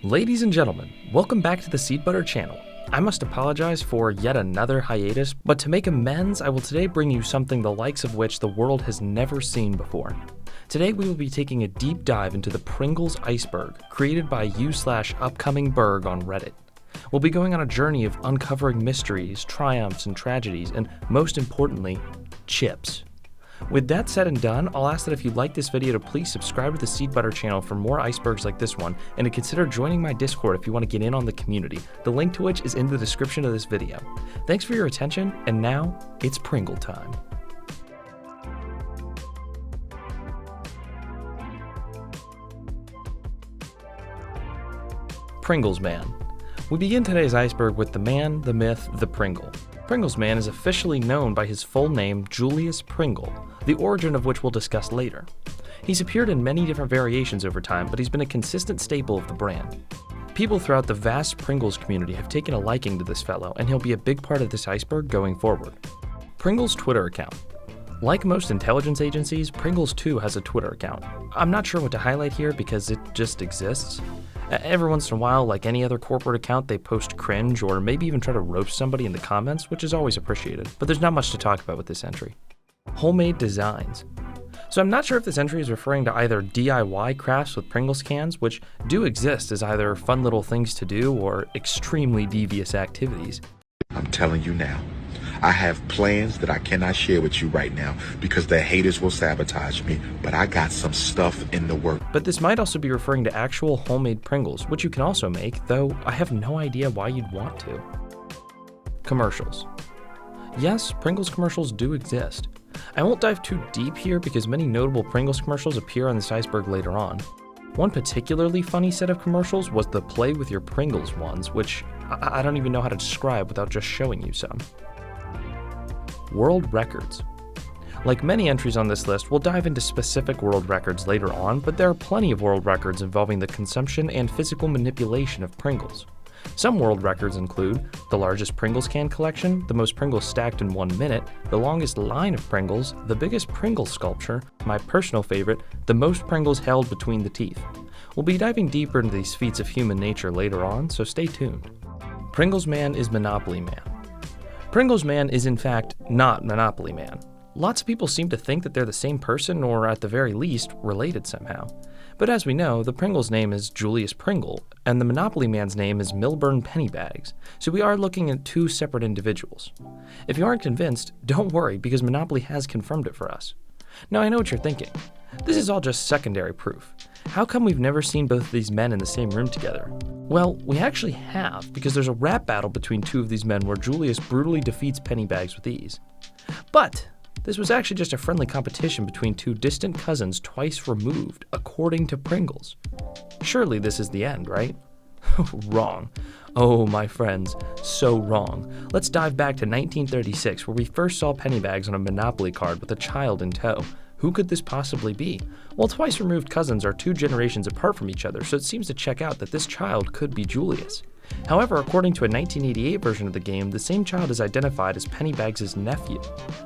Ladies and gentlemen, welcome back to the Seed Butter channel. I must apologize for yet another hiatus, but to make amends, I will today bring you something the likes of which the world has never seen before. Today we will be taking a deep dive into the Pringles Iceberg, created by u/upcomingberg on Reddit. We'll be going on a journey of uncovering mysteries, triumphs, and tragedies, and most importantly, chips. With that said and done, I'll ask that if you like this video to please subscribe to the Seed Butter channel for more icebergs like this one, and to consider joining my Discord if you want to get in on the community, the link to which is in the description of this video. Thanks for your attention, and now, it's Pringle time. Pringles Man. We begin today's iceberg with the man, the myth, the Pringle. Pringles Man is officially known by his full name, Julius Pringle, the origin of which we'll discuss later. He's appeared in many different variations over time, but he's been a consistent staple of the brand. People throughout the vast Pringles community have taken a liking to this fellow, and he'll be a big part of this iceberg going forward. Pringles' Twitter account. Like most intelligence agencies, Pringles too has a Twitter account. I'm not sure what to highlight here because it just exists. Every once in a while, like any other corporate account, they post cringe or maybe even try to roast somebody in the comments, which is always appreciated, but there's not much to talk about with this entry. Homemade designs. So I'm not sure if this entry is referring to either DIY crafts with Pringles cans, which do exist as either fun little things to do or extremely devious activities. I'm telling you now, I have plans that I cannot share with you right now because the haters will sabotage me, but I got some stuff in the works. But this might also be referring to actual homemade Pringles, which you can also make, though I have no idea why you'd want to. Commercials. Yes, Pringles commercials do exist. I won't dive too deep here because many notable Pringles commercials appear on this iceberg later on. One particularly funny set of commercials was the Play with Your Pringles ones, which I don't even know how to describe without just showing you some. World records. Like many entries on this list, we'll dive into specific world records later on, but there are plenty of world records involving the consumption and physical manipulation of Pringles. Some world records include the largest Pringles can collection, the most Pringles stacked in 1 minute, the longest line of Pringles, the biggest Pringles sculpture, my personal favorite, the most Pringles held between the teeth. We'll be diving deeper into these feats of human nature later on, so stay tuned. Pringles Man is Monopoly Man. Pringles Man is in fact not Monopoly Man. Lots of people seem to think that they're the same person or at the very least related somehow. But as we know, the Pringles name is Julius Pringle and the Monopoly Man's name is Milburn Pennybags, so we are looking at two separate individuals. If you aren't convinced, don't worry because Monopoly has confirmed it for us. Now I know what you're thinking. This is all just secondary proof. How come we've never seen both of these men in the same room together? Well, we actually have, because there's a rap battle between two of these men where Julius brutally defeats Pennybags with ease. But this was actually just a friendly competition between two distant cousins twice removed, according to Pringles. Surely this is the end, right? Wrong. Oh, my friends, so wrong. Let's dive back to 1936, where we first saw Pennybags on a Monopoly card with a child in tow. Who could this possibly be? Well, twice removed cousins are 2 generations apart from each other, so it seems to check out that this child could be Julius. However, according to a 1988 version of the game, the same child is identified as Pennybags' nephew.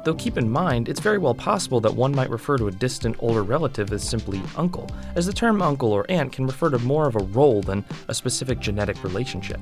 Though keep in mind, it's very well possible that one might refer to a distant older relative as simply uncle, as the term uncle or aunt can refer to more of a role than a specific genetic relationship.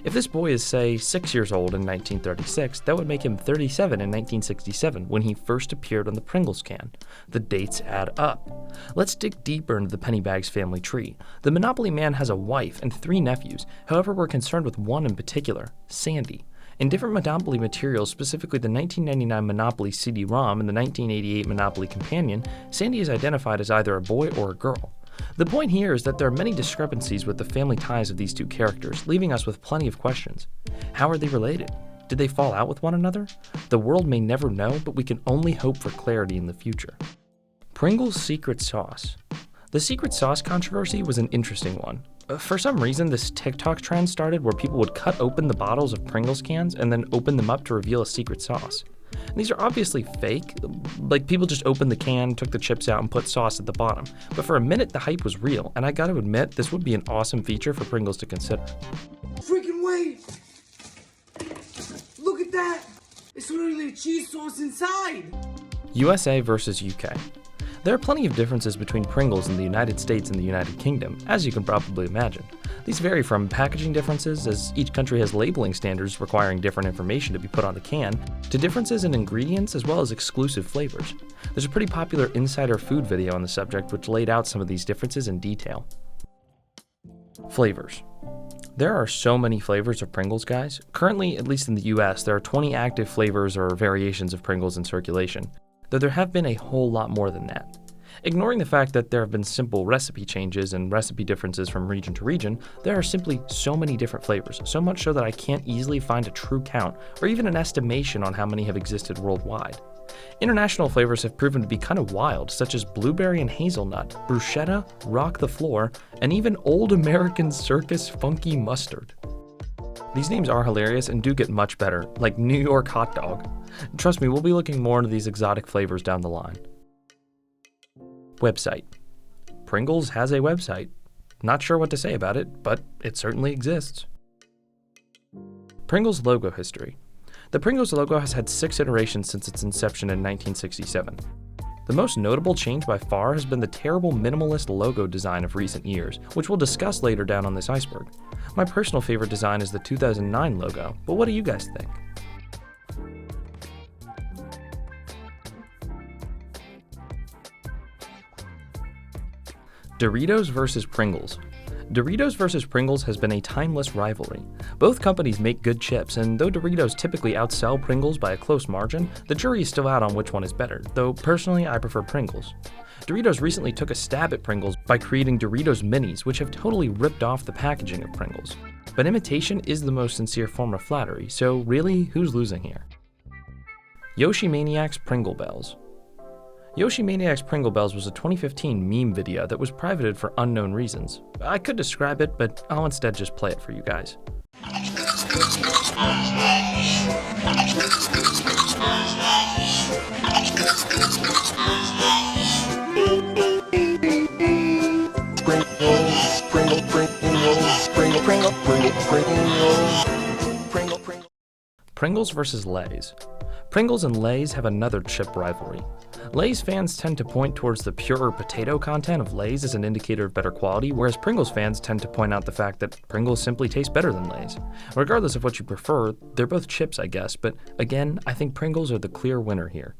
If this boy is, say, 6 years old in 1936, that would make him 37 in 1967 when he first appeared on the Pringles can. The dates add up. Let's dig deeper into the Pennybags family tree. The Monopoly Man has a wife and 3 nephews, however we're concerned with one in particular, Sandy. In different Monopoly materials, specifically the 1999 Monopoly CD-ROM and the 1988 Monopoly Companion, Sandy is identified as either a boy or a girl. The point here is that there are many discrepancies with the family ties of these two characters, leaving us with plenty of questions. How are they related? Did they fall out with one another? The world may never know, but we can only hope for clarity in the future. Pringles' secret sauce. The secret sauce controversy was an interesting one. For some reason, this TikTok trend started where people would cut open the bottles of Pringles cans and then open them up to reveal a secret sauce. And these are obviously fake, like people just opened the can, took the chips out, and put sauce at the bottom. But for a minute, the hype was real, and I gotta admit, this would be an awesome feature for Pringles to consider. Freaking wait! Look at that! It's literally a cheese sauce inside! USA versus UK. There are plenty of differences between Pringles in the United States and the United Kingdom, as you can probably imagine. These vary from packaging differences, as each country has labeling standards requiring different information to be put on the can, to differences in ingredients as well as exclusive flavors. There's a pretty popular insider food video on the subject which laid out some of these differences in detail. Flavors. There are so many flavors of Pringles, guys. Currently, at least in the US, there are 20 active flavors or variations of Pringles in circulation, though there have been a whole lot more than that. Ignoring the fact that there have been simple recipe changes and recipe differences from region to region, there are simply so many different flavors, so much so that I can't easily find a true count or even an estimation on how many have existed worldwide. International flavors have proven to be kind of wild, such as blueberry and hazelnut, bruschetta, rock the floor, and even Old American Circus funky mustard. These names are hilarious and do get much better, like New York hot dog. Trust me, we'll be looking more into these exotic flavors down the line. Website. Pringles has a website. Not sure what to say about it, but it certainly exists. Pringles logo history. The Pringles logo has had 6 iterations since its inception in 1967. The most notable change by far has been the terrible minimalist logo design of recent years, which we'll discuss later down on this iceberg. My personal favorite design is the 2009 logo, but what do you guys think? Doritos versus Pringles. Doritos versus Pringles has been a timeless rivalry. Both companies make good chips, and though Doritos typically outsell Pringles by a close margin, the jury is still out on which one is better, though personally I prefer Pringles. Doritos recently took a stab at Pringles by creating Doritos Minis, which have totally ripped off the packaging of Pringles. But imitation is the most sincere form of flattery, so really, who's losing here? Yoshi Maniac's Pringle Bells. Yoshi Maniac's Pringle Bells was a 2015 meme video that was privated for unknown reasons. I could describe it, but I'll instead just play it for you guys. Pringles versus Lay's. Pringles and Lay's have another chip rivalry. Lay's fans tend to point towards the purer potato content of Lay's as an indicator of better quality, whereas Pringles fans tend to point out the fact that Pringles simply taste better than Lay's. Regardless of what you prefer, they're both chips, I guess, but again, I think Pringles are the clear winner here.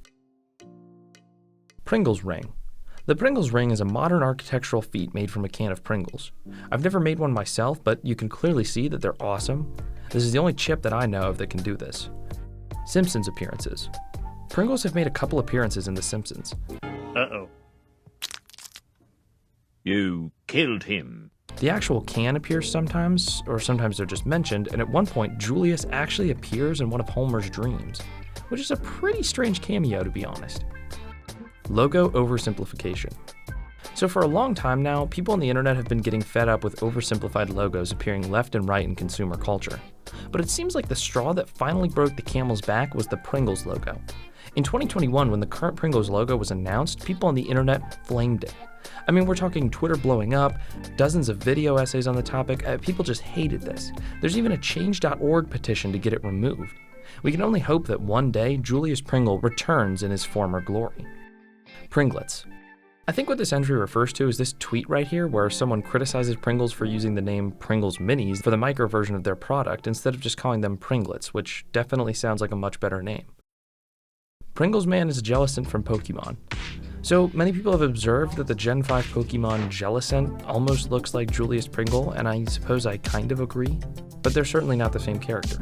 Pringles Ring. The Pringles Ring is a modern architectural feat made from a can of Pringles. I've never made one myself, but you can clearly see that they're awesome. This is the only chip that I know of that can do this. Simpsons appearances. Pringles have made a couple appearances in The Simpsons. Uh-oh. You killed him. The actual can appears sometimes, or sometimes they're just mentioned, and at one point, Julius actually appears in one of Homer's dreams, which is a pretty strange cameo, to be honest. Logo oversimplification. So for a long time now, people on the internet have been getting fed up with oversimplified logos appearing left and right in consumer culture. But it seems like the straw that finally broke the camel's back was the Pringles logo. In 2021, when the current Pringles logo was announced, people on the internet flamed it. I mean, we're talking Twitter blowing up, dozens of video essays on the topic, people just hated this. There's even a change.org petition to get it removed. We can only hope that one day Julius Pringle returns in his former glory. Pringlets. I think what this entry refers to is this tweet right here where someone criticizes Pringles for using the name Pringles Minis for the micro version of their product instead of just calling them Pringlets, which definitely sounds like a much better name. Pringles Man is Jellicent from Pokemon. So many people have observed that the Gen 5 Pokemon Jellicent almost looks like Julius Pringle, and I suppose I kind of agree, but they're certainly not the same character.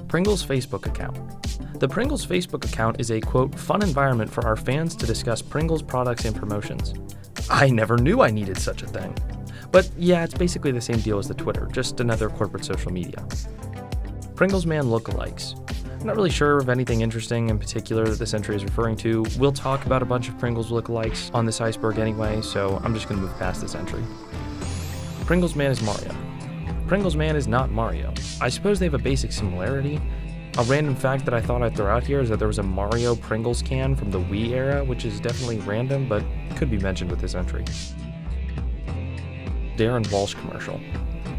Pringles Facebook account. The Pringles Facebook account is a, quote, fun environment for our fans to discuss Pringles products and promotions. I never knew I needed such a thing. But yeah, it's basically the same deal as the Twitter, just another corporate social media. Pringles Man lookalikes. I'm not really sure of anything interesting in particular that this entry is referring to. We'll talk about a bunch of Pringles lookalikes on this iceberg anyway, so I'm just going to move past this entry. Pringles Man is Mario. Pringles Man is not Mario. I suppose they have a basic similarity. A random fact that I thought I'd throw out here is that there was a Mario Pringles can from the Wii era, which is definitely random, but could be mentioned with this entry. Darren Walsh commercial.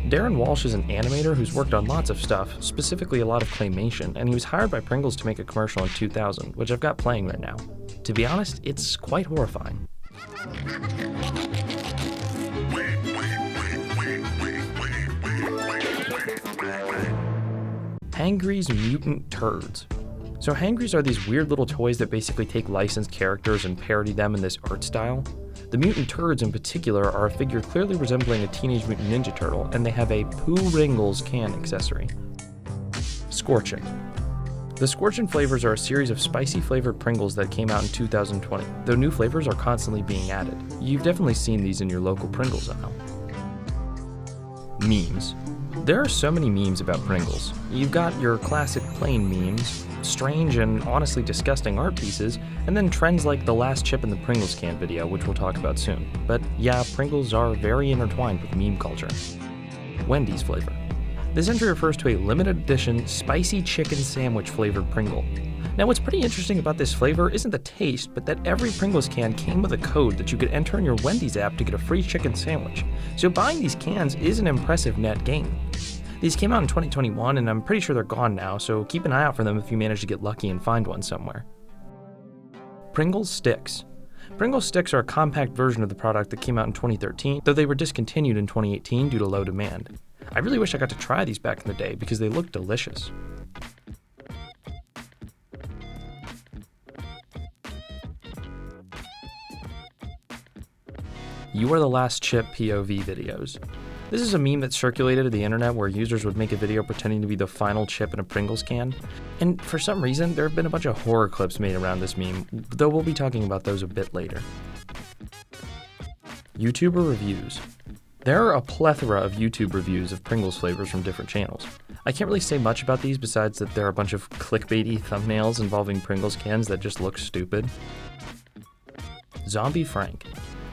Darren Walsh is an animator who's worked on lots of stuff, specifically a lot of claymation, and he was hired by Pringles to make a commercial in 2000, which I've got playing right now. To be honest, it's quite horrifying. Hangry's Mutant Turds. So Hangry's are these weird little toys that basically take licensed characters and parody them in this art style. The Mutant Turds in particular are a figure clearly resembling a Teenage Mutant Ninja Turtle, and they have a Pringles can accessory. Scorching. The Scorchin' flavors are a series of spicy flavored Pringles that came out in 2020, though new flavors are constantly being added. You've definitely seen these in your local Pringles aisle. Memes. There are so many memes about Pringles. You've got your classic plain memes, strange and honestly disgusting art pieces, and then trends like the last chip in the Pringles can video, which we'll talk about soon. But yeah, Pringles are very intertwined with meme culture. Wendy's flavor. This entry refers to a limited edition spicy chicken sandwich flavored Pringle. Now what's pretty interesting about this flavor isn't the taste, but that every Pringles can came with a code that you could enter in your Wendy's app to get a free chicken sandwich. So buying these cans is an impressive net gain. These came out in 2021 and I'm pretty sure they're gone now, so keep an eye out for them if you manage to get lucky and find one somewhere. Pringles Sticks. Pringles Sticks are a compact version of the product that came out in 2013, though they were discontinued in 2018 due to low demand. I really wish I got to try these back in the day because they look delicious. You Are the Last Chip POV videos. This is a meme that circulated to the internet where users would make a video pretending to be the final chip in a Pringles can. And for some reason, there have been a bunch of horror clips made around this meme, though we'll be talking about those a bit later. YouTuber reviews. There are a plethora of YouTube reviews of Pringles flavors from different channels. I can't really say much about these besides that there are a bunch of clickbaity thumbnails involving Pringles cans that just look stupid. Zombie Frank.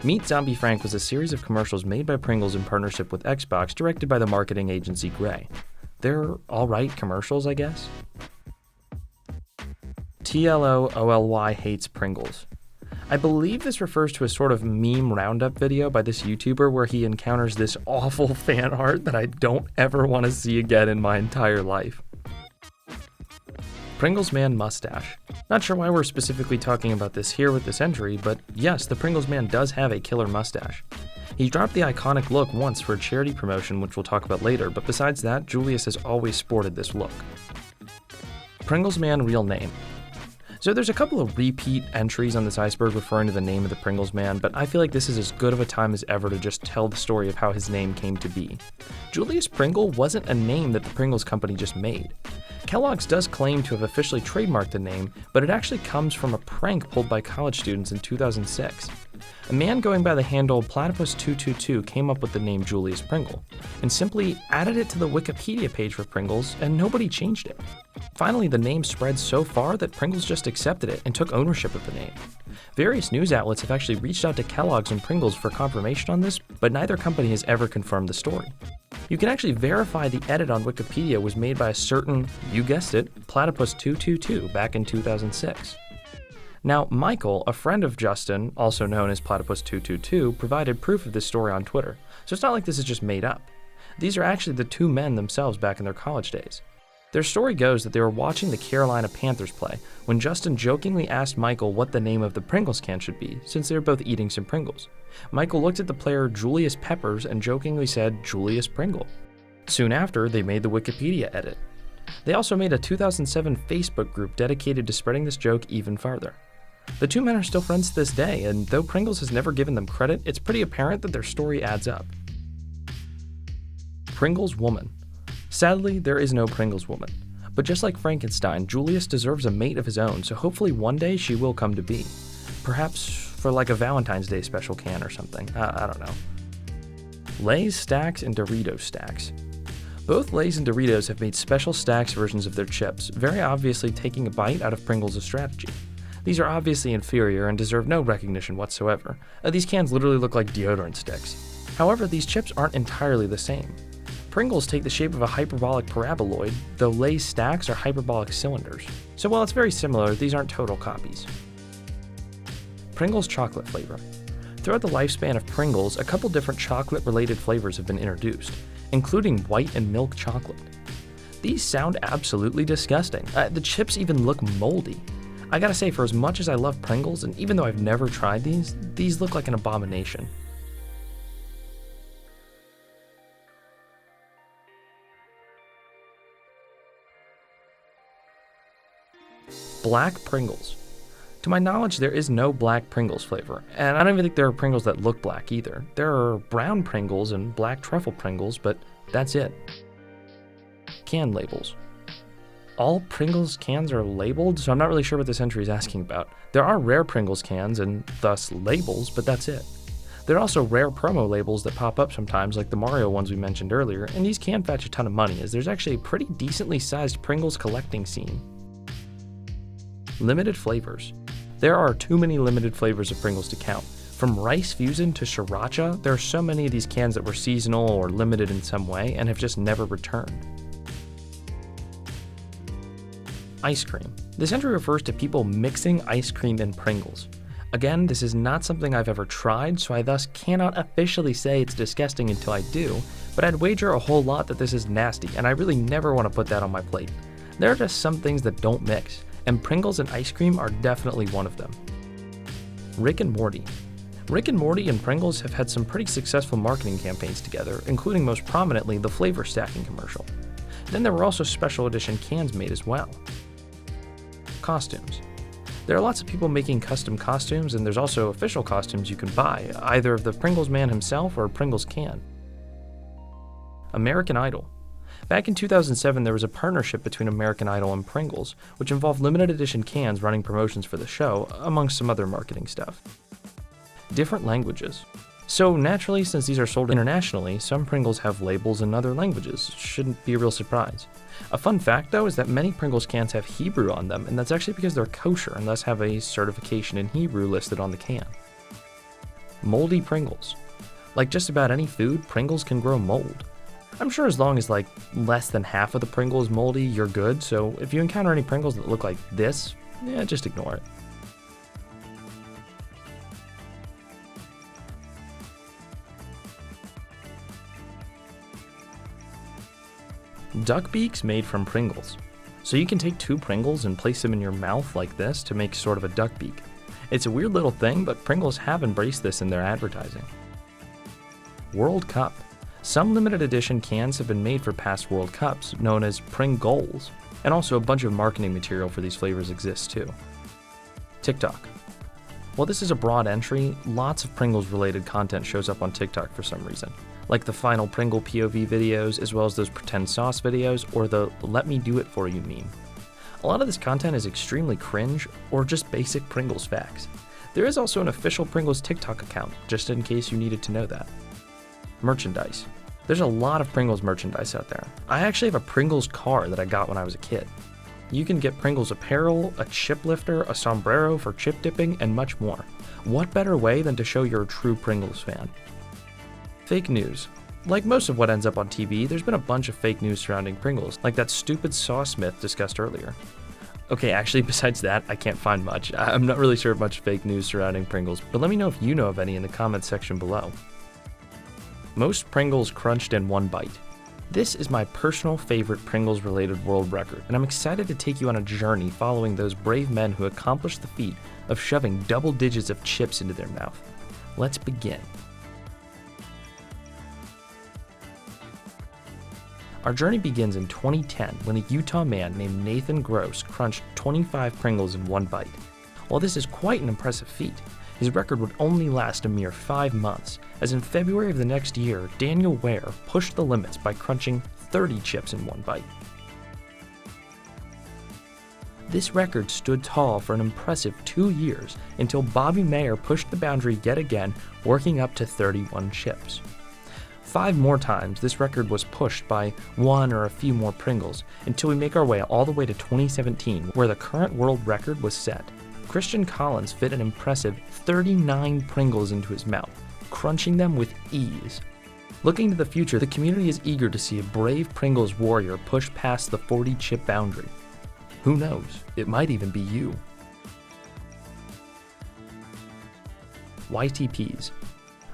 Meet Zombie Frank was a series of commercials made by Pringles in partnership with Xbox, directed by the marketing agency Gray. They're alright commercials, I guess. TLOOLY hates Pringles. I believe this refers to a sort of meme roundup video by this YouTuber where he encounters this awful fan art that I don't ever want to see again in my entire life. Pringles Man Mustache. Not sure why we're specifically talking about this here with this entry, but yes, the Pringles Man does have a killer mustache. He dropped the iconic look once for a charity promotion, which we'll talk about later, but besides that, Julius has always sported this look. Pringles Man Real Name. So there's a couple of repeat entries on this Iceberg referring to the name of the Pringles Man, but I feel like this is as good of a time as ever to just tell the story of how his name came to be. Julius Pringle wasn't a name that the Pringles company just made. Kellogg's does claim to have officially trademarked the name, but it actually comes from a prank pulled by college students in 2006. A man going by the handle Platypus222 came up with the name Julius Pringle, and simply added it to the Wikipedia page for Pringles, and nobody changed it. Finally, the name spread so far that Pringles just accepted it and took ownership of the name. Various news outlets have actually reached out to Kellogg's and Pringles for confirmation on this, but neither company has ever confirmed the story. You can actually verify the edit on Wikipedia was made by a certain, you guessed it, Platypus222 back in 2006. Now, Michael, a friend of Justin, also known as Platypus222, provided proof of this story on Twitter, so it's not like this is just made up. These are actually the two men themselves back in their college days. Their story goes that they were watching the Carolina Panthers play when Justin jokingly asked Michael what the name of the Pringles can should be, since they were both eating some Pringles. Michael looked at the player Julius Peppers and jokingly said Julius Pringle. Soon after, they made the Wikipedia edit. They also made a 2007 Facebook group dedicated to spreading this joke even farther. The two men are still friends to this day, and though Pringles has never given them credit, it's pretty apparent that their story adds up. Pringles Woman. Sadly, there is no Pringles woman. But just like Frankenstein, Julius deserves a mate of his own, so hopefully one day she will come to be. Perhaps for like a Valentine's Day special can or something. I don't know. Lay's Stacks and Doritos Stacks. Both Lay's and Doritos have made special stacks versions of their chips, very obviously taking a bite out of Pringles' strategy. These are obviously inferior and deserve no recognition whatsoever. These cans literally look like deodorant sticks. However, these chips aren't entirely the same. Pringles take the shape of a hyperbolic paraboloid, though Lay's stacks are hyperbolic cylinders. So while it's very similar, these aren't total copies. Pringles chocolate flavor. Throughout the lifespan of Pringles, a couple different chocolate-related flavors have been introduced, including white and milk chocolate. These sound absolutely disgusting. The chips even look moldy. I gotta say, for as much as I love Pringles, and even though I've never tried these look like an abomination. Black Pringles. To my knowledge, there is no black Pringles flavor, and I don't even think there are Pringles that look black either. There are brown Pringles and black truffle Pringles, but that's it. Can labels. All Pringles cans are labeled, so I'm not really sure what this entry is asking about. There are rare Pringles cans and thus labels, but that's it. There are also rare promo labels that pop up sometimes, like the Mario ones we mentioned earlier, and these can fetch a ton of money, as there's actually a pretty decently sized Pringles collecting scene. Limited flavors. There are too many limited flavors of Pringles to count. From Rice Fusion to Sriracha, there are so many of these cans that were seasonal or limited in some way and have just never returned. Ice cream. This entry refers to people mixing ice cream and Pringles. Again, this is not something I've ever tried, so I thus cannot officially say it's disgusting until I do, but I'd wager a whole lot that this is nasty, and I really never want to put that on my plate. There are just some things that don't mix, and Pringles and ice cream are definitely one of them. Rick and Morty. Rick and Morty and Pringles have had some pretty successful marketing campaigns together, including most prominently the flavor stacking commercial. Then there were also special edition cans made as well. Costumes. There are lots of people making custom costumes, and there's also official costumes you can buy, either of the Pringles man himself or a Pringles can. American Idol. Back in 2007, there was a partnership between American Idol and Pringles, which involved limited edition cans running promotions for the show, amongst some other marketing stuff. Different languages. So naturally, since these are sold internationally, some Pringles have labels in other languages. Shouldn't be a real surprise. A fun fact, though, is that many Pringles cans have Hebrew on them, and that's actually because they're kosher and thus have a certification in Hebrew listed on the can. Moldy Pringles. Like just about any food, Pringles can grow mold. I'm sure as long as like less than half of the Pringle is moldy, you're good, so if you encounter any Pringles that look like this, just ignore it. Duck beaks made from Pringles. So you can take two Pringles and place them in your mouth like this to make sort of a duck beak. It's a weird little thing, but Pringles have embraced this in their advertising. World Cup. Some limited edition cans have been made for past World Cups, known as Pringles, and also a bunch of marketing material for these flavors exists too. TikTok. While this is a broad entry, lots of Pringles related content shows up on TikTok for some reason, like the final Pringle POV videos, as well as those pretend sauce videos, or the let me do it for you meme. A lot of this content is extremely cringe, or just basic Pringles facts. There is also an official Pringles TikTok account, just in case you needed to know that. Merchandise. There's a lot of Pringles merchandise out there. I actually have a Pringles car that I got when I was a kid. You can get Pringles apparel, a chip lifter, a sombrero for chip dipping, and much more. What better way than to show you're a true Pringles fan? Fake news. Like most of what ends up on TV, there's been a bunch of fake news surrounding Pringles, like that stupid sauce myth discussed earlier. Okay, actually, besides that, I can't find much. I'm not really sure of much fake news surrounding Pringles, but let me know if you know of any in the comments section below. Most Pringles crunched in one bite. This is my personal favorite Pringles related world record, and I'm excited to take you on a journey following those brave men who accomplished the feat of shoving double digits of chips into their mouth. Let's begin. Our journey begins in 2010 when a Utah man named Nathan Gross crunched 25 Pringles in one bite. While this is quite an impressive feat, his record would only last a mere 5 months, as in February of the next year, Daniel Ware pushed the limits by crunching 30 chips in one bite. This record stood tall for an impressive 2 years until Bobby Mayer pushed the boundary yet again, working up to 31 chips. 5 more times, this record was pushed by one or a few more Pringles, until we make our way all the way to 2017, where the current world record was set. Christian Collins fit an impressive 39 Pringles into his mouth, crunching them with ease. Looking to the future, the community is eager to see a brave Pringles warrior push past the 40-chip boundary. Who knows, it might even be you. YTPs.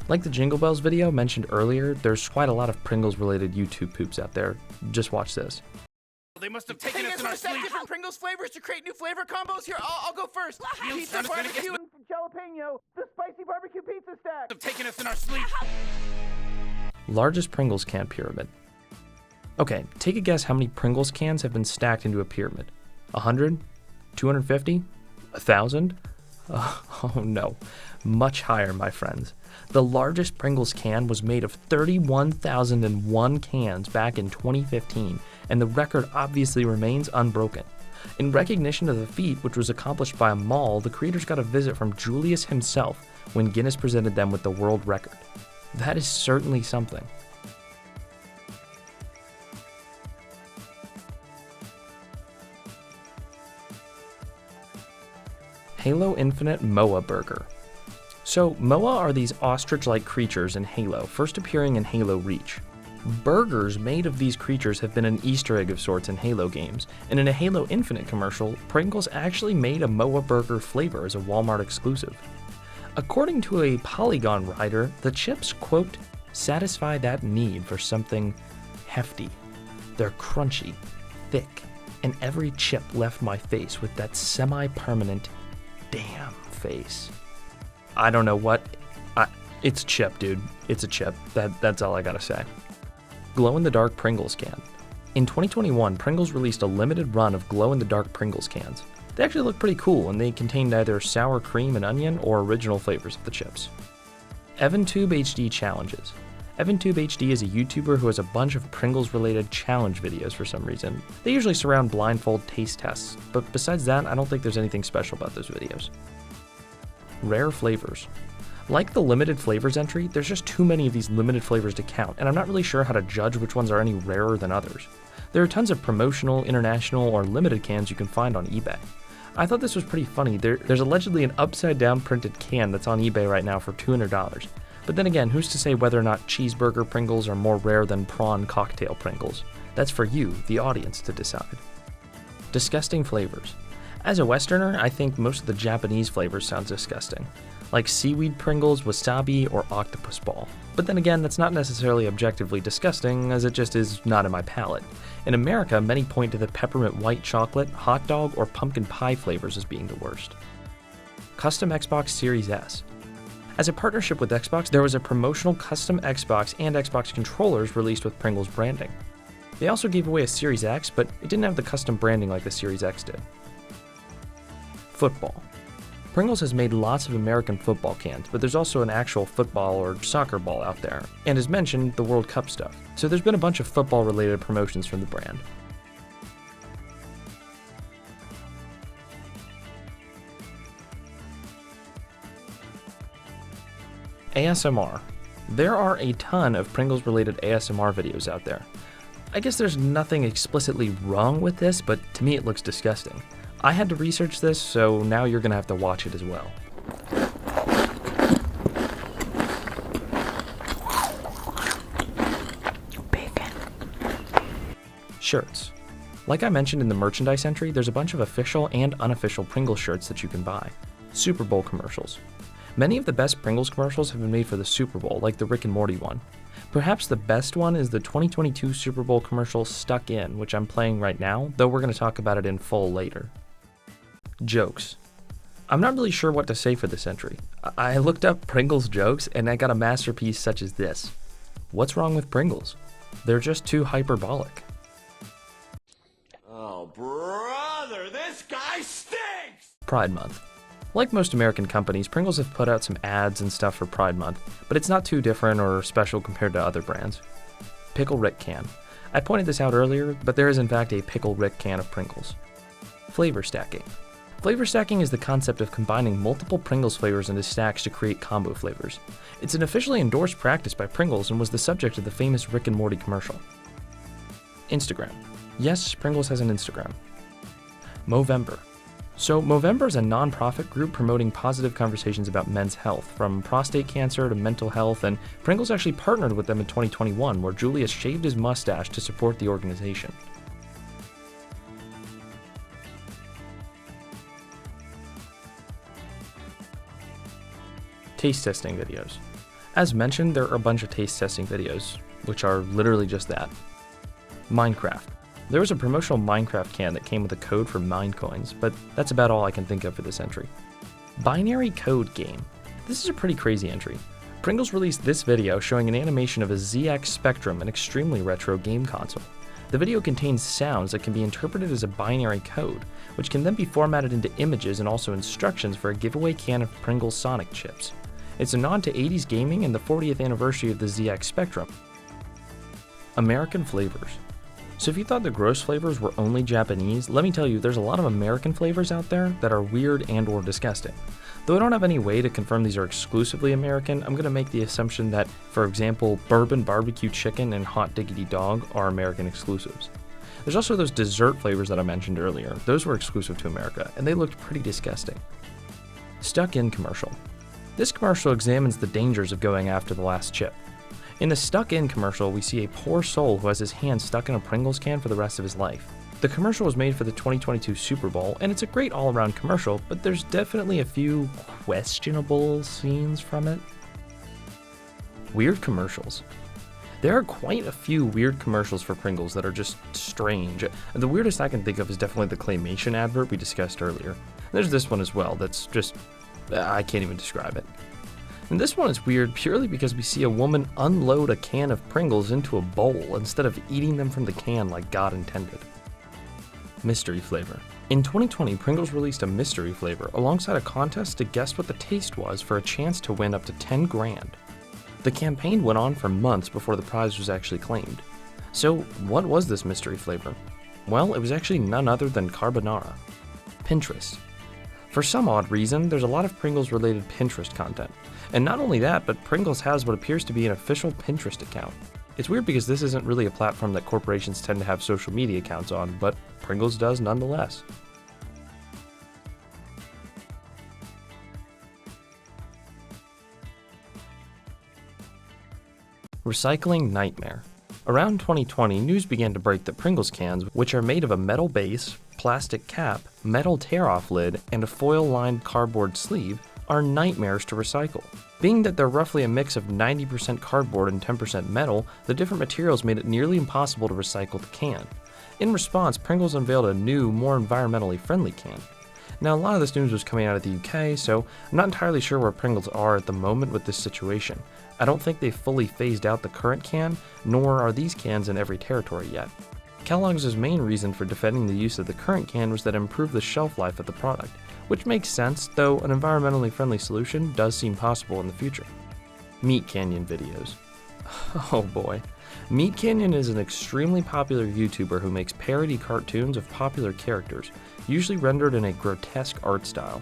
Like the Jingle Bells video mentioned earlier, there's quite a lot of Pringles-related YouTube poops out there. Just watch this. They must have taken us in our sleep. Different Pringles flavors to create new flavor combos. Here, I'll go first. Pizza, barbecue, and jalapeno. The spicy barbecue pizza stack. Have taken us in our sleep. Largest Pringles can pyramid. Okay, take a guess how many Pringles cans have been stacked into a pyramid. 100? 250? 1,000? Oh no, much higher, my friends. The largest Pringles can was made of 31,001 cans back in 2015, and the record obviously remains unbroken. In recognition of the feat, which was accomplished by a mall, the creators got a visit from Julius himself when Guinness presented them with the world record. That is certainly something. Halo Infinite Moa Burger. So, Moa are these ostrich-like creatures in Halo, first appearing in Halo Reach. Burgers made of these creatures have been an Easter egg of sorts in Halo games, and in a Halo Infinite commercial, Pringles actually made a Moa Burger flavor as a Walmart exclusive. According to a Polygon writer, the chips, quote, satisfy that need for something hefty. They're crunchy, thick, and every chip left my face with that semi-permanent damn face. I don't know what. It's chip, dude. It's a chip. That's all I gotta say. Glow-in-the-dark Pringles can. In 2021, Pringles released a limited run of glow-in-the-dark Pringles cans. They actually look pretty cool, and they contained either sour cream and onion or original flavors of the chips. EvanTube HD challenges. EvanTube HD is a YouTuber who has a bunch of Pringles-related challenge videos for some reason. They usually surround blindfold taste tests, but besides that, I don't think there's anything special about those videos. Rare flavors. Like the limited flavors entry, there's just too many of these limited flavors to count, and I'm not really sure how to judge which ones are any rarer than others. There are tons of promotional, international, or limited cans you can find on eBay. I thought this was pretty funny. There's allegedly an upside-down printed can that's on eBay right now for $200. But then again, who's to say whether or not cheeseburger Pringles are more rare than prawn cocktail Pringles? That's for you, the audience, to decide. Disgusting flavors. As a Westerner, I think most of the Japanese flavors sound disgusting, like seaweed Pringles, wasabi, or octopus ball. But then again, that's not necessarily objectively disgusting, as it just is not in my palate. In America, many point to the peppermint white chocolate, hot dog, or pumpkin pie flavors as being the worst. Custom Xbox Series S. As a partnership with Xbox, there was a promotional custom Xbox and Xbox controllers released with Pringles branding. They also gave away a Series X, but it didn't have the custom branding like the Series X did. Football. Pringles has made lots of American football cans, but there's also an actual football or soccer ball out there, and as mentioned, the World Cup stuff. So there's been a bunch of football-related promotions from the brand. ASMR. There are a ton of Pringles-related ASMR videos out there. I guess there's nothing explicitly wrong with this, but to me it looks disgusting. I had to research this, so now you're gonna have to watch it as well. Bacon. Shirts. Like I mentioned in the merchandise entry, there's a bunch of official and unofficial Pringles shirts that you can buy. Super Bowl commercials. Many of the best Pringles commercials have been made for the Super Bowl, like the Rick and Morty one. Perhaps the best one is the 2022 Super Bowl commercial Stuck In, which I'm playing right now, though we're going to talk about it in full later. Jokes. I'm not really sure what to say for this entry. I looked up Pringles jokes and I got a masterpiece such as this. What's wrong with Pringles? They're just too hyperbolic. Oh, brother, this guy stinks! Pride Month. Like most American companies, Pringles have put out some ads and stuff for Pride Month, but it's not too different or special compared to other brands. Pickle Rick can. I pointed this out earlier, but there is in fact a Pickle Rick can of Pringles. Flavor stacking. Flavor stacking is the concept of combining multiple Pringles flavors into stacks to create combo flavors. It's an officially endorsed practice by Pringles and was the subject of the famous Rick and Morty commercial. Instagram. Yes, Pringles has an Instagram. Movember. So Movember is a non-profit group promoting positive conversations about men's health, from prostate cancer to mental health, and Pringles actually partnered with them in 2021, where Julius shaved his mustache to support the organization. Taste testing videos. As mentioned, there are a bunch of taste testing videos, which are literally just that. Minecraft. There was a promotional Minecraft can that came with a code for Minecoins, but that's about all I can think of for this entry. Binary code game. This is a pretty crazy entry. Pringles released this video showing an animation of a ZX Spectrum, an extremely retro game console. The video contains sounds that can be interpreted as a binary code, which can then be formatted into images and also instructions for a giveaway can of Pringles Sonic chips. It's a nod to 80s gaming and the 40th anniversary of the ZX Spectrum. American flavors. So if you thought the gross flavors were only Japanese, let me tell you there's a lot of American flavors out there that are weird and or disgusting. Though I don't have any way to confirm these are exclusively American, I'm going to make the assumption that, for example, bourbon barbecue chicken and hot diggity dog are American exclusives. There's also those dessert flavors that I mentioned earlier. Those were exclusive to America, and they looked pretty disgusting. Stuck-in commercial. This commercial examines the dangers of going after the last chip. In the Stuck-in commercial, we see a poor soul who has his hand stuck in a Pringles can for the rest of his life. The commercial was made for the 2022 Super Bowl, and it's a great all-around commercial, but there's definitely a few questionable scenes from it. Weird commercials. There are quite a few weird commercials for Pringles that are just strange. The weirdest I can think of is definitely the claymation advert we discussed earlier. There's this one as well that's just, I can't even describe it. And this one is weird purely because we see a woman unload a can of Pringles into a bowl instead of eating them from the can like God intended. Mystery flavor. In 2020, Pringles released a mystery flavor alongside a contest to guess what the taste was for a chance to win up to 10 grand. The campaign went on for months before the prize was actually claimed. So what was this mystery flavor? Well, it was actually none other than carbonara. Pinterest. For some odd reason, there's a lot of Pringles related Pinterest content. And not only that, but Pringles has what appears to be an official Pinterest account. It's weird because this isn't really a platform that corporations tend to have social media accounts on, but Pringles does nonetheless. Recycling nightmare. Around 2020, news began to break that Pringles cans, which are made of a metal base, plastic cap, metal tear-off lid, and a foil-lined cardboard sleeve, are nightmares to recycle. Being that they're roughly a mix of 90% cardboard and 10% metal, the different materials made it nearly impossible to recycle the can. In response, Pringles unveiled a new, more environmentally friendly can. Now, a lot of this news was coming out of the UK, so I'm not entirely sure where Pringles are at the moment with this situation. I don't think they've fully phased out the current can, nor are these cans in every territory yet. Kellogg's main reason for defending the use of the current can was that it improved the shelf life of the product, which makes sense, though an environmentally friendly solution does seem possible in the future. Meat Canyon videos. Oh boy. Meat Canyon is an extremely popular YouTuber who makes parody cartoons of popular characters, usually rendered in a grotesque art style.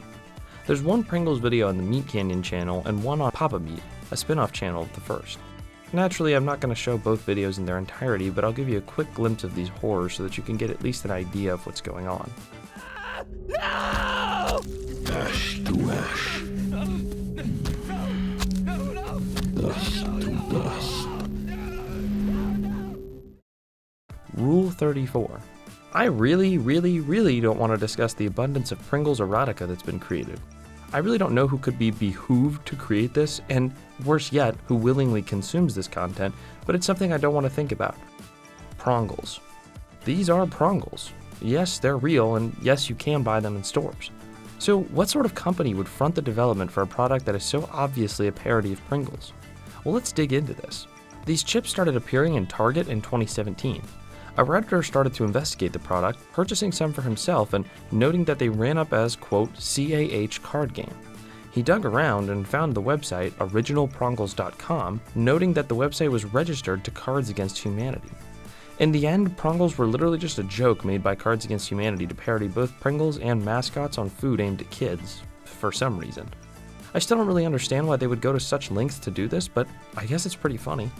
There's one Pringles video on the Meat Canyon channel and one on Papa Meat, a spin-off channel of the first. Naturally, I'm not going to show both videos in their entirety, but I'll give you a quick glimpse of these horrors so that you can get at least an idea of what's going on. No! Ash to ash. Dust to dust. Rule 34. I really don't want to discuss the abundance of Pringles erotica that's been created. I really don't know who could be behooved to create this, and worse yet, who willingly consumes this content, but it's something I don't want to think about. Prongles. These are Prongles. Yes, they're real, and yes, you can buy them in stores. So what sort of company would front the development for a product that is so obviously a parody of Pringles? Well, let's dig into this. These chips started appearing in Target in 2017. A Redditor started to investigate the product, purchasing some for himself and noting that they ran up as, quote, CAH card game. He dug around and found the website originalprongles.com, noting that the website was registered to Cards Against Humanity. In the end, Prongles were literally just a joke made by Cards Against Humanity to parody both Pringles and mascots on food aimed at kids, for some reason. I still don't really understand why they would go to such lengths to do this, but I guess it's pretty funny.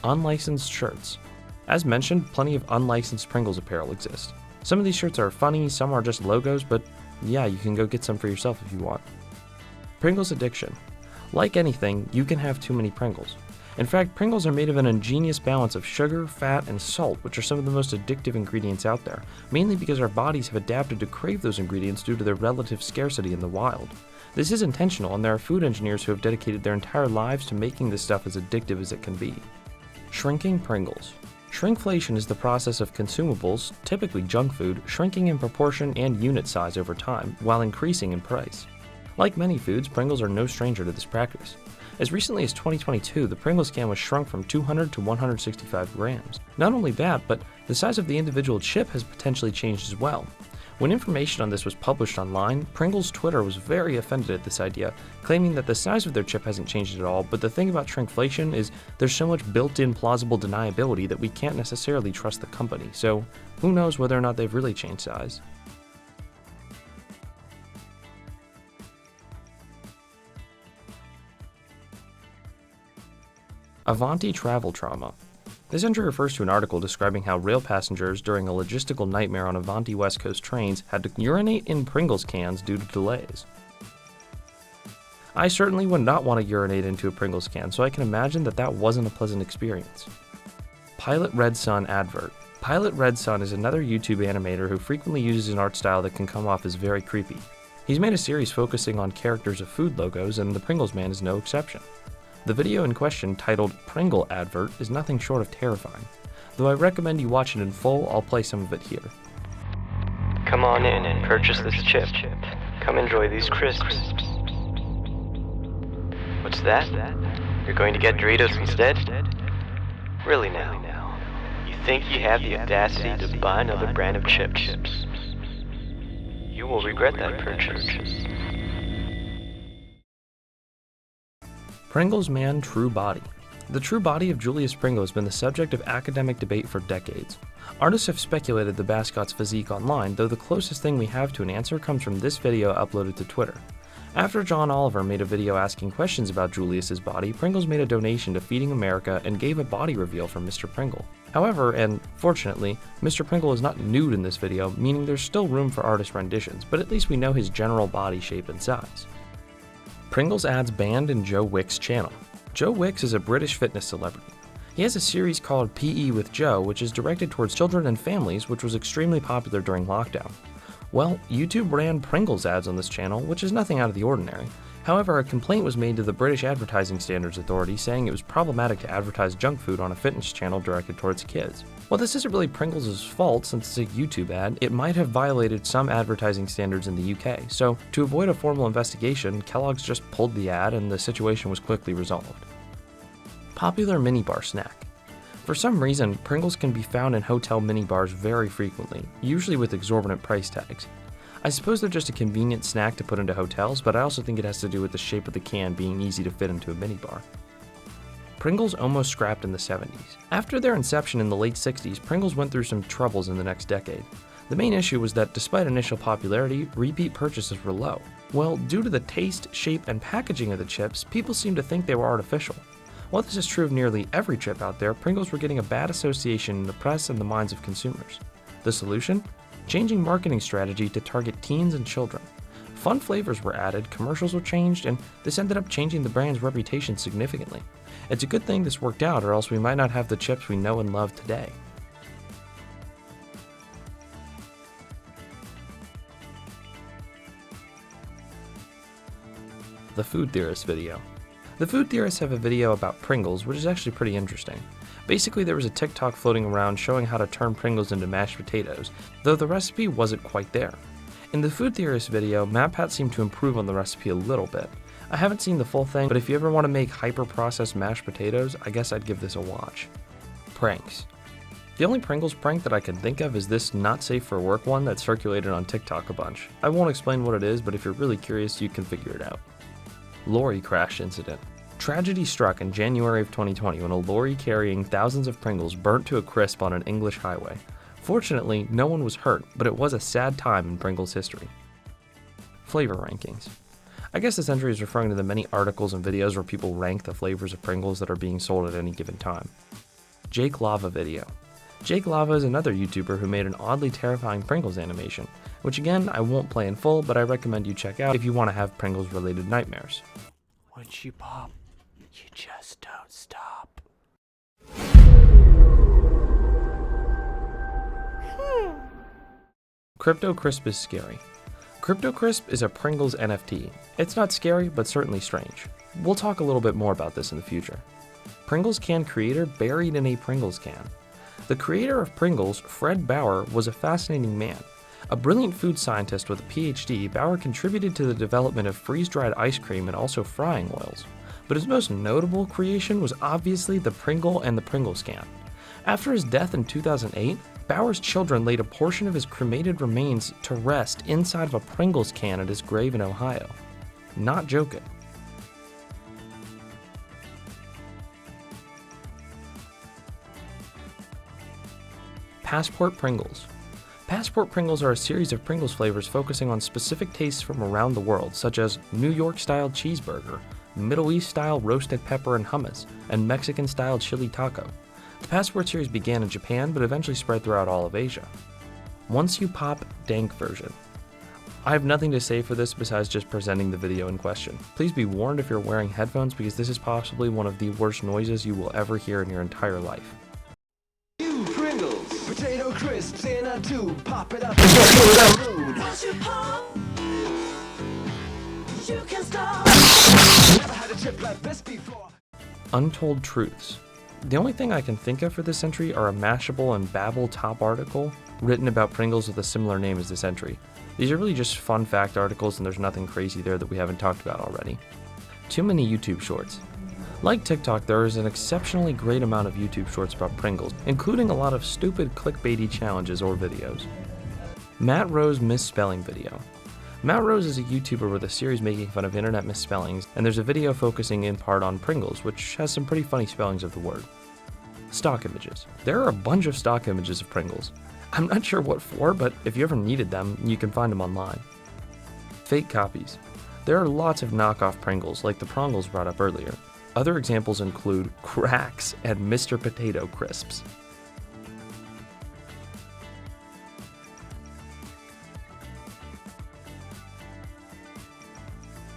Unlicensed shirts. As mentioned, plenty of unlicensed Pringles apparel exist. Some of these shirts are funny, some are just logos, but yeah, you can go get some for yourself if you want. Pringles addiction. Like anything, you can have too many Pringles. In fact, Pringles are made of an ingenious balance of sugar, fat, and salt, which are some of the most addictive ingredients out there, mainly because our bodies have adapted to crave those ingredients due to their relative scarcity in the wild. This is intentional, and there are food engineers who have dedicated their entire lives to making this stuff as addictive as it can be. Shrinking Pringles. Shrinkflation is the process of consumables, typically junk food, shrinking in proportion and unit size over time, while increasing in price. Like many foods, Pringles are no stranger to this practice. As recently as 2022, the Pringles can was shrunk from 200 to 165 grams. Not only that, but the size of the individual chip has potentially changed as well. When information on this was published online, Pringles Twitter was very offended at this idea, claiming that the size of their chip hasn't changed at all, but the thing about shrinkflation is there's so much built-in plausible deniability that we can't necessarily trust the company, so who knows whether or not they've really changed size. Avanti travel trauma. This entry refers to an article describing how rail passengers during a logistical nightmare on Avanti West Coast trains had to urinate in Pringles cans due to delays. I certainly would not want to urinate into a Pringles can, so I can imagine that that wasn't a pleasant experience. Pilot Red Sun advert. Pilot Red Sun is another YouTube animator who frequently uses an art style that can come off as very creepy. He's made a series focusing on characters of food logos, and the Pringles man is no exception. The video in question, titled Pringle Advert, is nothing short of terrifying. Though I recommend you watch it in full, I'll play some of it here. Come on in and purchase this chip. Come enjoy these crisps. What's that? You're going to get Doritos instead? Really now? You think you have the audacity to buy another brand of chips? You will regret that purchase. Pringles Man True Body. The true body of Julius Pringle has been the subject of academic debate for decades. Artists have speculated the mascot's physique online, though the closest thing we have to an answer comes from this video uploaded to Twitter. After John Oliver made a video asking questions about Julius's body, Pringles made a donation to Feeding America and gave a body reveal from Mr. Pringle. However, and fortunately, Mr. Pringle is not nude in this video, meaning there's still room for artist renditions, but at least we know his general body shape and size. Pringles ads banned in Joe Wick's channel. Joe Wicks is a British fitness celebrity. He has a series called PE with Joe, which is directed towards children and families, which was extremely popular during lockdown. Well, YouTube ran Pringles ads on this channel, which is nothing out of the ordinary. However, a complaint was made to the British Advertising Standards Authority saying it was problematic to advertise junk food on a fitness channel directed towards kids. While this isn't really Pringles' fault since it's a YouTube ad, it might have violated some advertising standards in the UK, so to avoid a formal investigation, Kellogg's just pulled the ad and the situation was quickly resolved. Popular minibar snack. For some reason, Pringles can be found in hotel minibars very frequently, usually with exorbitant price tags. I suppose they're just a convenient snack to put into hotels, but I also think it has to do with the shape of the can being easy to fit into a minibar. Pringles almost scrapped in the 70s. After their inception in the late 60s, Pringles went through some troubles in the next decade. The main issue was that despite initial popularity, repeat purchases were low. Well, due to the taste, shape, and packaging of the chips, people seemed to think they were artificial. While this is true of nearly every chip out there, Pringles were getting a bad association in the press and the minds of consumers. The solution? Changing marketing strategy to target teens and children. Fun flavors were added, commercials were changed, and this ended up changing the brand's reputation significantly. It's a good thing this worked out, or else we might not have the chips we know and love today. The Food Theorist video. The Food Theorists have a video about Pringles, which is actually pretty interesting. Basically, there was a TikTok floating around showing how to turn Pringles into mashed potatoes, though the recipe wasn't quite there. In the Food Theorist video, MatPat seemed to improve on the recipe a little bit. I haven't seen the full thing, but if you ever want to make hyper-processed mashed potatoes, I guess I'd give this a watch. Pranks. The only Pringles prank that I can think of is this not safe for work one that circulated on TikTok a bunch. I won't explain what it is, but if you're really curious, you can figure it out. Lorry crash incident. Tragedy struck in January of 2020 when a lorry carrying thousands of Pringles burnt to a crisp on an English highway. Fortunately, no one was hurt, but it was a sad time in Pringles history. Flavor rankings. I guess this entry is referring to the many articles and videos where people rank the flavors of Pringles that are being sold at any given time. Jake Lava video. Jake Lava is another YouTuber who made an oddly terrifying Pringles animation, which again, I won't play in full, but I recommend you check out if you want to have Pringles-related nightmares. Once you pop, you just don't stop. Crypto Crisp is scary. Crypto Crisp is a Pringles NFT. It's not scary, but certainly strange. We'll talk a little bit more about this in the future. Pringles can creator buried in a Pringles can. The creator of Pringles, Fred Bauer, was a fascinating man. A brilliant food scientist with a PhD, Bauer contributed to the development of freeze-dried ice cream and also frying oils. But his most notable creation was obviously the Pringle and the Pringles can. After his death in 2008, Bauer's children laid a portion of his cremated remains to rest inside of a Pringles can at his grave in Ohio. Not joking. Passport Pringles. Passport Pringles are a series of Pringles flavors focusing on specific tastes from around the world, such as New York-style cheeseburger, Middle East-style roasted pepper and hummus, and Mexican-style chili taco. The Passport series began in Japan, but eventually spread throughout all of Asia. Once You Pop Dank version. I have nothing to say for this besides just presenting the video in question. Please be warned if you're wearing headphones because this is possibly one of the worst noises you will ever hear in your entire life. Pringles, potato crisps in a tube, pop it up. Once you pop, you can stop. Never had a chip like this before. Untold Truths. The only thing I can think of for this entry are a Mashable and Babbel top article written about Pringles with a similar name as this entry. These are really just fun fact articles and there's nothing crazy there that we haven't talked about already. Too many YouTube shorts. Like TikTok, there is an exceptionally great amount of YouTube shorts about Pringles, including a lot of stupid clickbaity challenges or videos. Matt Rose misspelling video. Matt Rose is a YouTuber with a series making fun of internet misspellings, and there's a video focusing in part on Pringles, which has some pretty funny spellings of the word. Stock images. There are a bunch of stock images of Pringles. I'm not sure what for, but if you ever needed them, you can find them online. Fake copies. There are lots of knockoff Pringles, like the Pringles brought up earlier. Other examples include Cracks and Mr. Potato Crisps.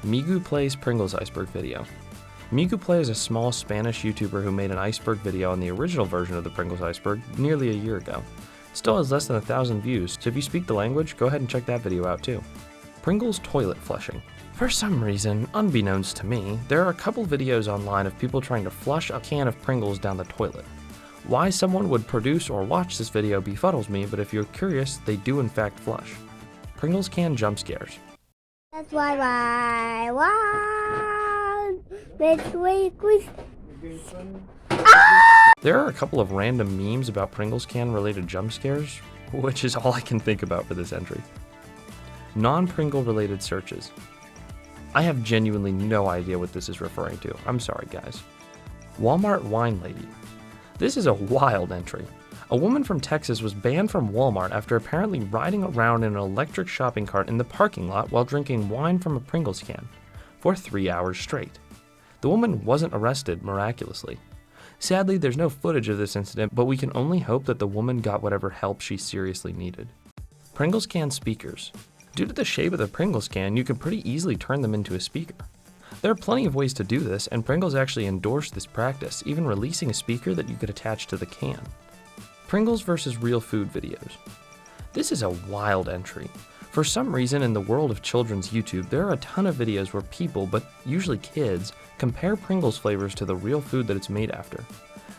Migu Plays Pringles Iceberg video. Migu Play is a small Spanish YouTuber who made an Iceberg video on the original version of the Pringles Iceberg nearly a year ago. It still has less than 1,000 views, so if you speak the language, go ahead and check that video out too. Pringles toilet flushing. For some reason, unbeknownst to me, there are a couple videos online of people trying to flush a can of Pringles down the toilet. Why someone would produce or watch this video befuddles me, but if you're curious, they do in fact flush. Pringles can jump scares. That's why I want this week. There are a couple of random memes about Pringles can related jump scares, which is all I can think about for this entry. Non-Pringle related searches. I have genuinely no idea what this is referring to. I'm sorry, guys. Walmart wine lady. This is a wild entry. A woman from Texas was banned from Walmart after apparently riding around in an electric shopping cart in the parking lot while drinking wine from a Pringles can for 3 hours straight. The woman wasn't arrested miraculously. Sadly, there's no footage of this incident, but we can only hope that the woman got whatever help she seriously needed. Pringles can speakers. Due to the shape of the Pringles can, you can pretty easily turn them into a speaker. There are plenty of ways to do this, and Pringles actually endorsed this practice, even releasing a speaker that you could attach to the can. Pringles versus real food videos. This is a wild entry. For some reason, in the world of children's YouTube, there are a ton of videos where people, but usually kids, compare Pringles flavors to the real food that it's made after.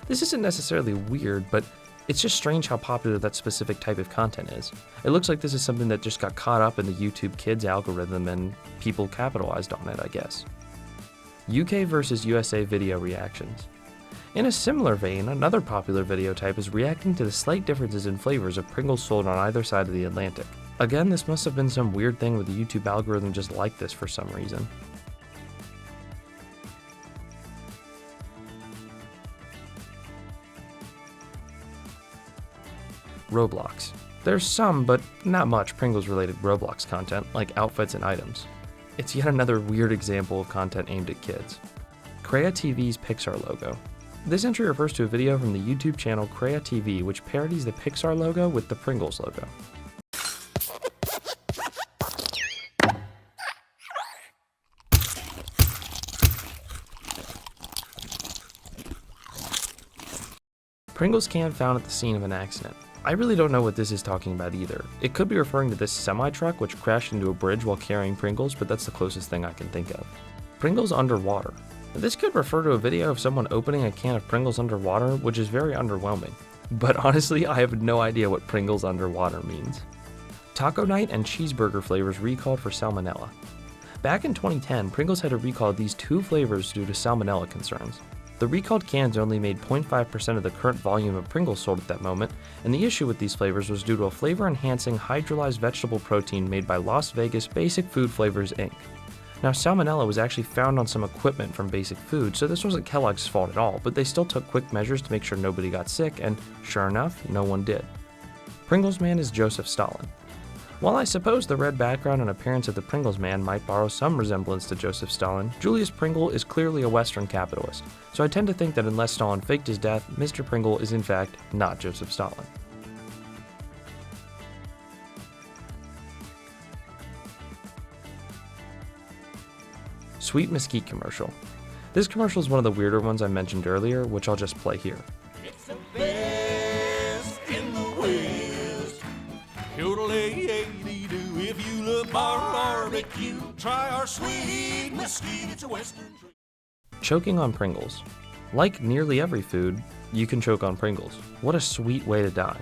This isn't necessarily weird, but it's just strange how popular that specific type of content is. It looks like this is something that just got caught up in the YouTube Kids algorithm and people capitalized on it, I guess. UK versus USA video reactions. In a similar vein, another popular video type is reacting to the slight differences in flavors of Pringles sold on either side of the Atlantic. Again, this must have been some weird thing where the YouTube algorithm just liked this for some reason. Roblox. There's some, but not much Pringles-related Roblox content, like outfits and items. It's yet another weird example of content aimed at kids. Crea TV's Pixar logo. This entry refers to a video from the YouTube channel Crea TV, which parodies the Pixar logo with the Pringles logo. Pringles can found at the scene of an accident. I really don't know what this is talking about either. It could be referring to this semi-truck which crashed into a bridge while carrying Pringles, but that's the closest thing I can think of. Pringles underwater. This could refer to a video of someone opening a can of Pringles underwater, which is very underwhelming. But honestly, I have no idea what Pringles underwater means. Taco Night and cheeseburger flavors recalled for salmonella. Back in 2010, Pringles had to recall these two flavors due to salmonella concerns. The recalled cans only made 0.5% of the current volume of Pringles sold at that moment, and the issue with these flavors was due to a flavor-enhancing hydrolyzed vegetable protein made by Las Vegas Basic Food Flavors Inc. Now, salmonella was actually found on some equipment from Basic Food, so this wasn't Kellogg's fault at all, but they still took quick measures to make sure nobody got sick, and sure enough, no one did. Pringles Man is Joseph Stalin. While I suppose the red background and appearance of the Pringles Man might borrow some resemblance to Joseph Stalin, Julius Pringle is clearly a Western capitalist, so I tend to think that unless Stalin faked his death, Mr. Pringle is in fact not Joseph Stalin. Sweet Mesquite commercial. This commercial is one of the weirder ones I mentioned earlier, which I'll just play here. It's the best in the West. Yodelay-ay-dee-doo. If you love barbecue, try our sweet mesquite. It's a Western treat. Choking on Pringles. Like nearly every food, you can choke on Pringles. What a sweet way to die.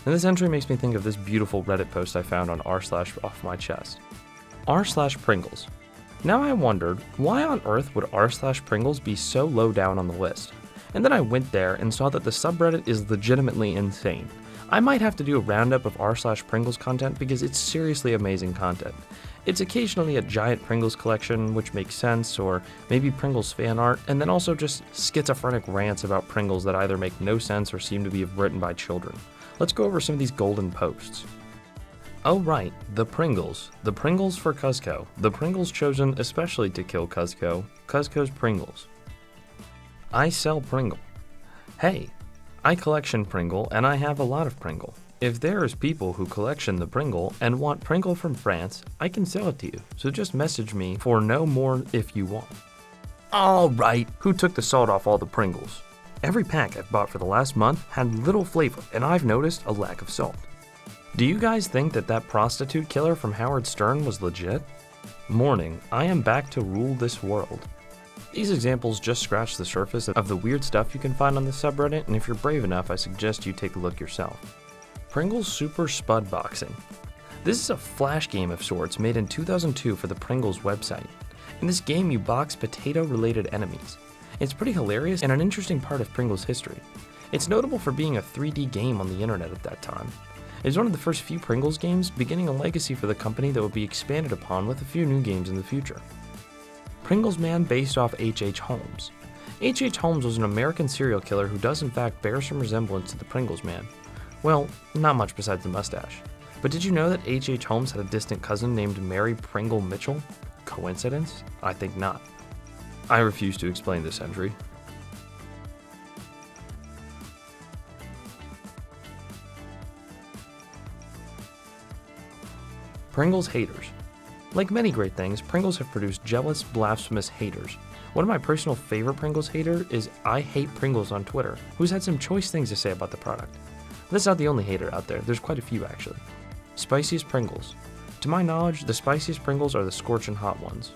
And this entry makes me think of this beautiful Reddit post I found on r/offmychest. r/Pringles. Now I wondered, why on earth would r/Pringles be so low down on the list? And then I went there and saw that the subreddit is legitimately insane. I might have to do a roundup of r/Pringles content because it's seriously amazing content. It's occasionally a giant Pringles collection, which makes sense, or maybe Pringles fan art, and then also just schizophrenic rants about Pringles that either make no sense or seem to be written by children. Let's go over some of these golden posts. Oh right, the Pringles. The Pringles for Cuzco. The Pringles chosen especially to kill Cuzco. Cuzco's Pringles. I sell Pringle. Hey, I collection Pringle and I have a lot of Pringle. If there is people who collection the Pringle and want Pringle from France, I can sell it to you, so just message me for no more if you want. Alright, who took the salt off all the Pringles? Every pack I've bought for the last month had little flavor and I've noticed a lack of salt. Do you guys think that prostitute killer from Howard Stern was legit? Morning, I am back to rule this world. These examples just scratch the surface of the weird stuff you can find on the subreddit, and if you're brave enough, I suggest you take a look yourself. Pringles Super Spud Boxing. This is a flash game of sorts made in 2002 for the Pringles website. In this game, you box potato-related enemies. It's pretty hilarious and an interesting part of Pringles history. It's notable for being a 3D game on the internet at that time. It is one of the first few Pringles games, beginning a legacy for the company that will be expanded upon with a few new games in the future. Pringles Man based off H.H. Holmes. H.H. Holmes was an American serial killer who does in fact bear some resemblance to the Pringles Man. Well, not much besides the mustache. But did you know that H.H. Holmes had a distant cousin named Mary Pringle Mitchell? Coincidence? I think not. I refuse to explain this entry. Pringles haters. Like many great things, Pringles have produced jealous, blasphemous haters. One of my personal favorite Pringles hater is I Hate Pringles on Twitter, who's had some choice things to say about the product. But that's not the only hater out there, there's quite a few actually. Spiciest Pringles. To my knowledge, the spiciest Pringles are the scorching hot ones.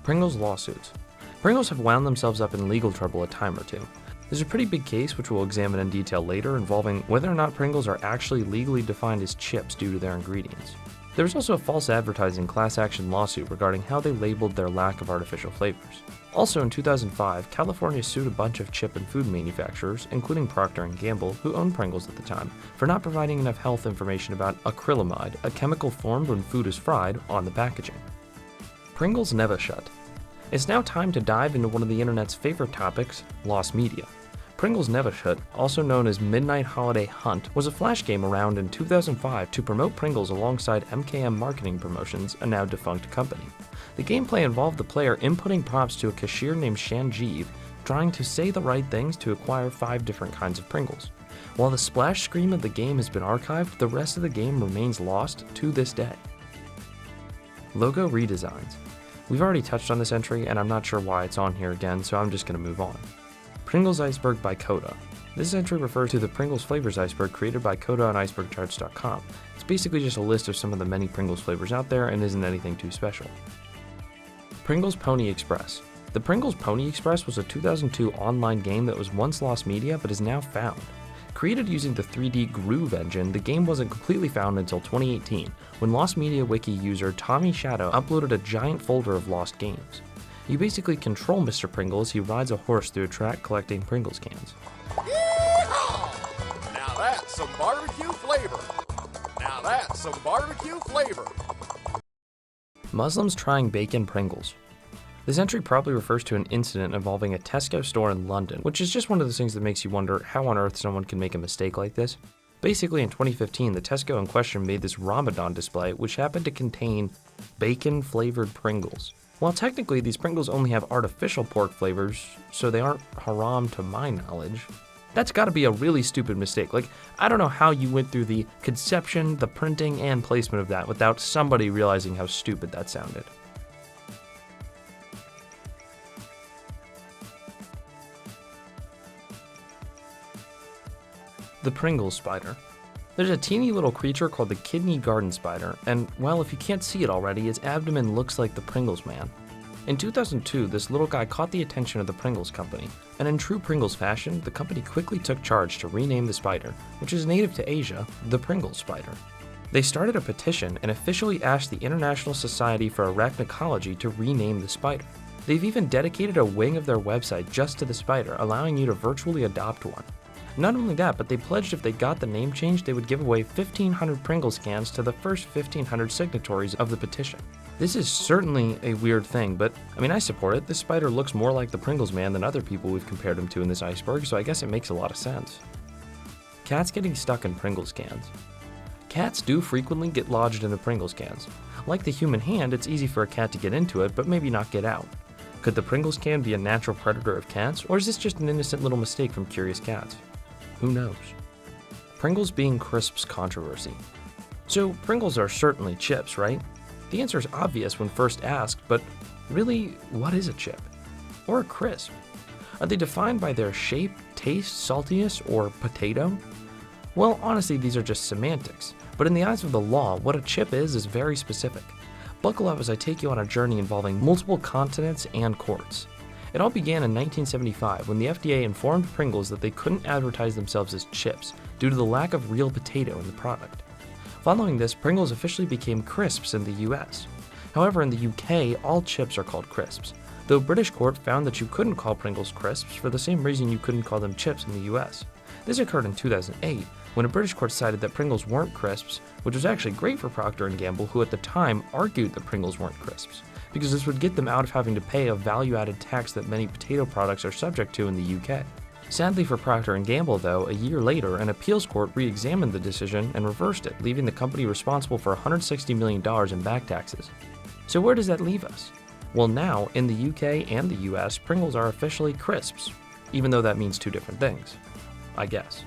Pringles lawsuits. Pringles have wound themselves up in legal trouble a time or two. There's a pretty big case which we'll examine in detail later involving whether or not Pringles are actually legally defined as chips due to their ingredients. There was also a false advertising class action lawsuit regarding how they labeled their lack of artificial flavors. Also in 2005, California sued a bunch of chip and food manufacturers, including Procter & Gamble, who owned Pringles at the time, for not providing enough health information about acrylamide, a chemical formed when food is fried, on the packaging. Pringles never shut. It's now time to dive into one of the internet's favorite topics, lost media. Pringles Never Shut, also known as Midnight Holiday Hunt, was a flash game around in 2005 to promote Pringles alongside MKM Marketing Promotions, a now defunct company. The gameplay involved the player inputting prompts to a cashier named Shanjeev, trying to say the right things to acquire 5 different kinds of Pringles. While the splash screen of the game has been archived, the rest of the game remains lost to this day. Logo redesigns. We've already touched on this entry, and I'm not sure why it's on here again, so I'm just going to move on. Pringles Iceberg by Coda. This entry refers to the Pringles Flavors Iceberg created by Coda on icebergcharts.com. It's basically just a list of some of the many Pringles flavors out there and isn't anything too special. Pringles Pony Express. The Pringles Pony Express was a 2002 online game that was once lost media but is now found. Created using the 3D Groove engine, the game wasn't completely found until 2018, when Lost Media Wiki user Tommy Shadow uploaded a giant folder of lost games. You basically control Mr. Pringles. He rides a horse through a track collecting Pringles cans. Yeehaw! Now that's some barbecue flavor. Now that's some barbecue flavor. Muslims trying bacon Pringles. This entry probably refers to an incident involving a Tesco store in London, which is just one of those things that makes you wonder how on earth someone can make a mistake like this. Basically, in 2015, the Tesco in question made this Ramadan display, which happened to contain bacon-flavored Pringles. While technically these Pringles only have artificial pork flavors, so they aren't haram to my knowledge, that's gotta be a really stupid mistake. Like, I don't know how you went through the conception, the printing, and placement of that without somebody realizing how stupid that sounded. The Pringles spider. There's a teeny little creature called the kidney garden spider, and well, if you can't see it already, its abdomen looks like the Pringles man. In 2002, this little guy caught the attention of the Pringles company, and in true Pringles fashion, the company quickly took charge to rename the spider, which is native to Asia, the Pringles spider. They started a petition and officially asked the International Society for Arachnology to rename the spider. They've even dedicated a wing of their website just to the spider, allowing you to virtually adopt one. Not only that, but they pledged if they got the name changed, they would give away 1,500 Pringles cans to the first 1,500 signatories of the petition. This is certainly a weird thing, but I mean, I support it. This spider looks more like the Pringles man than other people we've compared him to in this Iceberg, so I guess it makes a lot of sense. Cats getting stuck in Pringles cans. Cats do frequently get lodged into Pringles cans. Like the human hand, it's easy for a cat to get into it, but maybe not get out. Could the Pringles can be a natural predator of cats, or is this just an innocent little mistake from curious cats? Who knows? Pringles being crisps controversy. So Pringles are certainly chips, right? The answer is obvious when first asked, but really, what is a chip? Or a crisp? Are they defined by their shape, taste, saltiness, or potato? Well, honestly, these are just semantics, but in the eyes of the law, what a chip is very specific. Buckle up as I take you on a journey involving multiple continents and courts. It all began in 1975 when the FDA informed Pringles that they couldn't advertise themselves as chips due to the lack of real potato in the product. Following this, Pringles officially became crisps in the US. However, in the UK, all chips are called crisps, though a British court found that you couldn't call Pringles crisps for the same reason you couldn't call them chips in the US. This occurred in 2008 when a British court cited that Pringles weren't crisps, which was actually great for Procter & Gamble, who at the time argued that Pringles weren't crisps, because this would get them out of having to pay a value-added tax that many potato products are subject to in the UK. Sadly for Procter & Gamble, though, a year later, an appeals court re-examined the decision and reversed it, leaving the company responsible for $160 million in back taxes. So where does that leave us? Well, now, in the UK and the US, Pringles are officially crisps, even though that means two different things, I guess.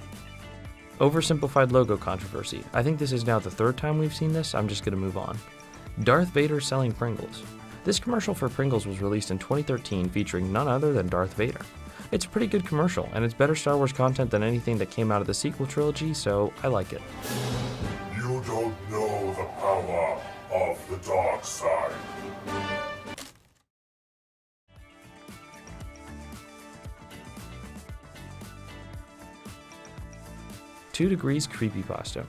Oversimplified logo controversy. I think this is now the third time we've seen this. I'm just going to move on. Darth Vader selling Pringles. This commercial for Pringles was released in 2013 featuring none other than Darth Vader. It's a pretty good commercial, and it's better Star Wars content than anything that came out of the sequel trilogy, so I like it. You don't know the power of the dark side. 2 Degrees Creepypasta.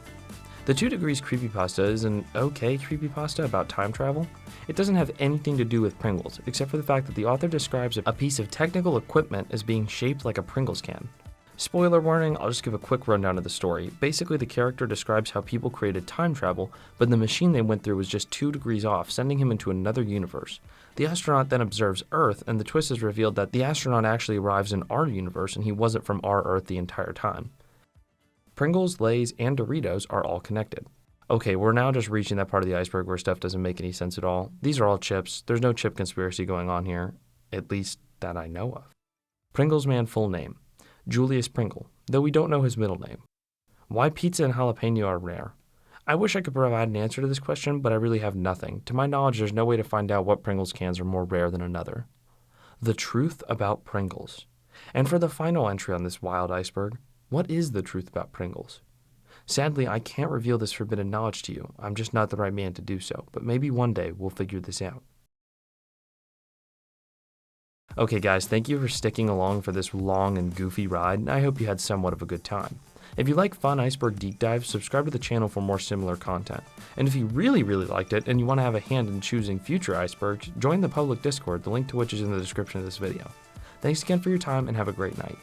The 2 Degrees Creepypasta is an okay creepypasta about time travel. It doesn't have anything to do with Pringles, except for the fact that the author describes a piece of technical equipment as being shaped like a Pringles can. Spoiler warning, I'll just give a quick rundown of the story. Basically, the character describes how people created time travel, but the machine they went through was just 2 degrees off, sending him into another universe. The astronaut then observes Earth, and the twist is revealed that the astronaut actually arrives in our universe and he wasn't from our Earth the entire time. Pringles, Lay's, and Doritos are all connected. Okay, we're now just reaching that part of the iceberg where stuff doesn't make any sense at all. These are all chips. There's no chip conspiracy going on here, at least that I know of. Pringles man full name: Julius Pringle, though we don't know his middle name. Why pizza and jalapeno are rare? I wish I could provide an answer to this question, but I really have nothing. To my knowledge, there's no way to find out what Pringles cans are more rare than another. The truth about Pringles. And for the final entry on this wild iceberg, what is the truth about Pringles? Sadly, I can't reveal this forbidden knowledge to you. I'm just not the right man to do so, but maybe one day we'll figure this out. Okay guys, thank you for sticking along for this long and goofy ride, and I hope you had somewhat of a good time. If you like fun iceberg deep dives, subscribe to the channel for more similar content. And if you really liked it and you want to have a hand in choosing future icebergs, join the public Discord, the link to which is in the description of this video. Thanks again for your time and have a great night.